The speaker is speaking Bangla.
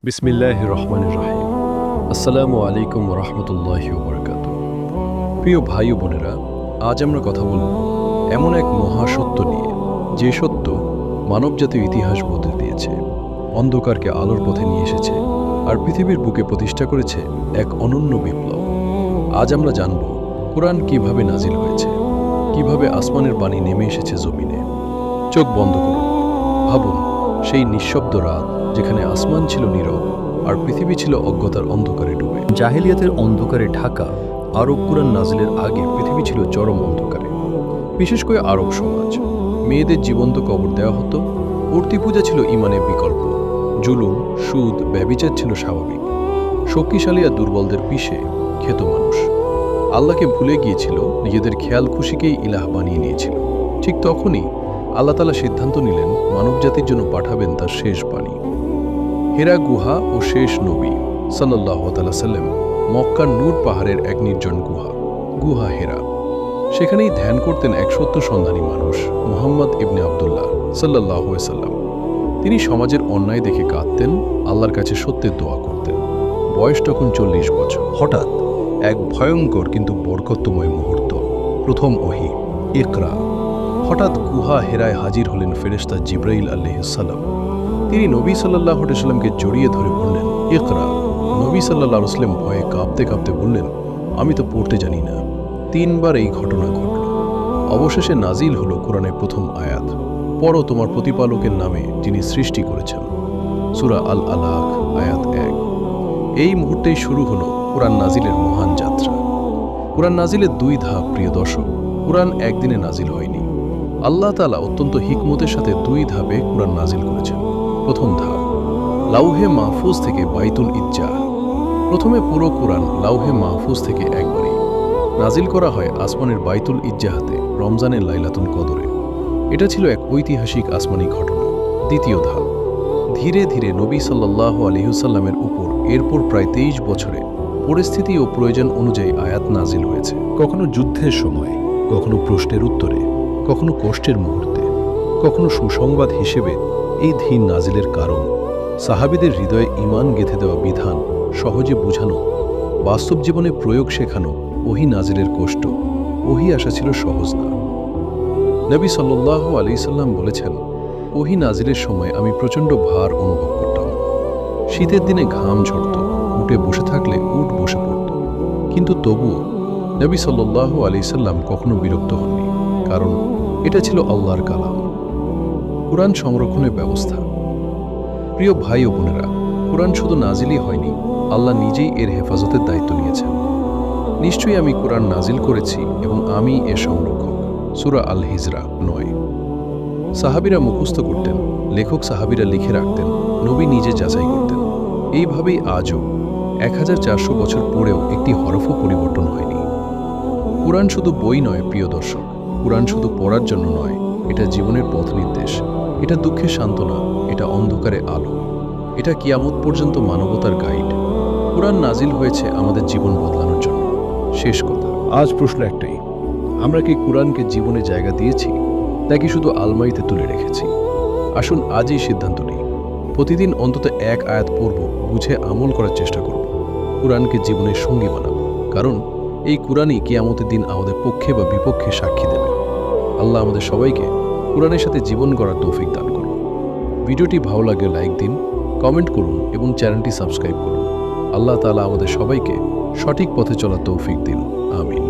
বিসমিল্লাহির রহমানির রহিম। আসসালামু আলাইকুম রহমতুল্লাহি ওয়া বারাকাতুহু। প্রিয় ভাই ও বোনেরা, আজ আমরা কথা বলব এমন এক মহাসত্য নিয়ে, যে সত্য মানবজাতির ইতিহাস বদলে দিয়েছে, অন্ধকারকে আলোর পথে নিয়ে এসেছে আর পৃথিবীর বুকে প্রতিষ্ঠা করেছে এক অনন্য বিপ্লব। আজ আমরা জানব কোরআন কিভাবে নাজিল হয়েছে, কিভাবে আসমানের বাণী নেমে এসেছে জমিনে। চোখ বন্ধ করুন, ভাবুন সেই নিঃশব্দ রাত যেখানে আসমান ছিল নীরব আর পৃথিবী ছিল অজ্ঞতার অন্ধকারে ডুবে। জাহেলিয়াতের অন্ধকারে ঢাকা আরব কোরআন নাজিলের আগে পৃথিবী ছিল চরম অন্ধকারে। বিশেষ করে আরব সমাজ, মেয়েদের জীবন্ত কবর দেওয়া হতো, মূর্তি পূজা ছিল ইমানের বিকল্প, জুলুম, সুদ, ব্যভিচার ছিল স্বাভাবিক, শক্তিশালী আর দুর্বলদের পিষে খেত মানুষ। আল্লাহকে ভুলে গিয়েছিল, নিজেদের খেয়াল খুশিকেই ইলাহ বানিয়ে নিয়েছিল। ঠিক তখনই আল্লাহ তাআলা সিদ্ধান্ত নিলেন মানবজাতির জন্য পাঠাবেন তার শেষ বাণী। হেরা গুহা ও শেষ নবী সাল্লাল্লাহু আলাইহি ওয়াসাল্লাম মক্কার নূর পাহাড়ের এক নির্জন গুহা হেরা। সেখানেই ধ্যান করতেন এক সত্য সন্ধানী মানুষ, মুহাম্মদ ইবনে আবদুল্লাহ সাল্লাল্লাহু আলাইহি ওয়াসাল্লাম। তিনি সমাজের অন্যায় দেখে কাঁদতেন, আল্লাহর কাছে সত্যের দোয়া করতেন। বয়স তখন 40 বছর। হঠাৎ এক ভয়ঙ্কর কিন্তু বরকতময় মুহূর্ত। প্রথম ওহী, ইকরা। হঠাৎ গুহা হেরায় হাজির হলেন ফেরেশতা জিবরাইল আলাইহিস সালাম। তিনি নবী সাল্লাল্লাহু আলাইহি ওয়াসাল্লামকে জড়িয়ে ধরে বললেন, ইকরা। নবী সাল্লাল্লাহু আলাইহি ওয়াসাল্লাম ভয়ে কাঁপতে কাঁপতে বললেন, আমি তো পড়তে জানি না। 3 বার এই ঘটনা ঘটল। অবশেষে নাজিল হলো কোরআনের প্রথম আয়াত, পড়ো তোমার প্রতিপালকের নামে যিনি সৃষ্টি করেছেন। সূরা আল আলাক আয়াত 1। এই মুহূর্তেই শুরু হলো কোরআন নাজিলের মহান যাত্রা। কোরআন নাজিলের 2 ধাপ। প্রিয় দর্শক, কোরআন একদিনে নাজিল হয়নি। আল্লাহ তাআলা অত্যন্ত হিকমতের সাথে 2 ধাপে কোরআন নাজিল করেছেন। প্রথম ধাপ, লাউহে মাহফুজ থেকে বাইতুল ইজ্জাহ। প্রথমে পুরো কোরআন লাউহে মাহফুজ থেকে একবারই নাজিল করা হয় আসমানের বাইতুল ইজ্জাহাতে রমজানের লাইলাতুল কদরে। এটা ছিল এক ঐতিহাসিক আসমানি ঘটনা। দ্বিতীয় ধাপ, ধীরে ধীরে নবী সাল্লাল্লাহু আলাইহি ওয়াসাল্লামের উপর এরপর প্রায় 23 বছরে পরিস্থিতি ও প্রয়োজন অনুযায়ী আয়াত নাজিল হয়েছে। কখনো যুদ্ধের সময়, কখনো প্রশ্নের উত্তরে, কখনো কষ্টের মুহূর্তে, কখনো সুসংবাদ হিসেবে। এই ধীর নাজিলের কারণ সাহাবীদের হৃদয়ে ঈমান গেঁথে দেওয়া বিধান সহজে বোঝানো, বাস্তব জীবনে প্রয়োগ শেখানো। ওহী নাজিলের কষ্ট, ওহী আসা ছিল সহজ না। নবী সাল্লাল্লাহু আলাইহি সাল্লাম বলেছেন, ওহী নাজিলের সময় আমি প্রচণ্ড ভার অনুভব করতাম। শীতের দিনে ঘাম ঝরত, উঠে বসে থাকলে উট বসে পড়ত। কিন্তু তবুও নবী সাল্লাল্লাহু আলাইহি সাল্লাম কখনো বিরক্ত হননি, কারণ এটা ছিল আল্লাহর কালাম, কোরআন সংরক্ষণের ব্যবস্থা। প্রিয় ভাই ও বোনেরা, কোরআন শুধু নাজিলই হয়নি, আল্লাহ নিজেই এর হেফাজতের দায়িত্ব নিয়েছেন। নিশ্চয়ই আমি কোরআন নাজিল করেছি এবং আমি এর সংরক্ষক। সূরা আল হিজরা 9। সাহাবীরা মুখস্থ করতেন, লেখক সাহাবীরা লিখে রাখতেন, নবী নিজে যাচাই করতেন। এইভাবেই আজও 1400 বছর পরেও একটি হরফও পরিবর্তন হয়নি। কোরআন শুধু বই নয় প্রিয় দর্শক, কোরআন শুধু পড়ার জন্য নয়, এটা জীবনের পথ নির্দেশ, এটা দুঃখের সান্ত্বনা, এটা অন্ধকারে আলো, এটা কিয়ামত পর্যন্ত মানবতার গাইড। কোরআন নাজিল হয়েছে আমাদের জীবন বদলানোর জন্য। শেষ কথা, আজ প্রশ্ন একটাই, আমরা কি কোরআনকে জীবনে জায়গা দিয়েছি, নাকি শুধু আলমারিতে তুলে রেখেছি? আসুন আজই সিদ্ধান্ত নিই, প্রতিদিন অন্তত 1 আয়াত পড়ব, বুঝে আমল করার চেষ্টা করব, কোরআনকে জীবনের সঙ্গী বানাবো। কারণ এই কোরআনই কিয়ামতের দিন আমাদের পক্ষে বা বিপক্ষে সাক্ষী দেবে। আল্লাহ আমাদের সবাইকে কোরআনের সাথে জীবন গড়ার তৌফিক দান করুন। ভিডিওটি ভালো লাগলে লাইক দিন, কমেন্ট করুন এবং চ্যানেলটি সাবস্ক্রাইব করুন। আল্লাহ তাআলা আমাদের সবাইকে সঠিক পথে চলার তৌফিক দিন। আমিন।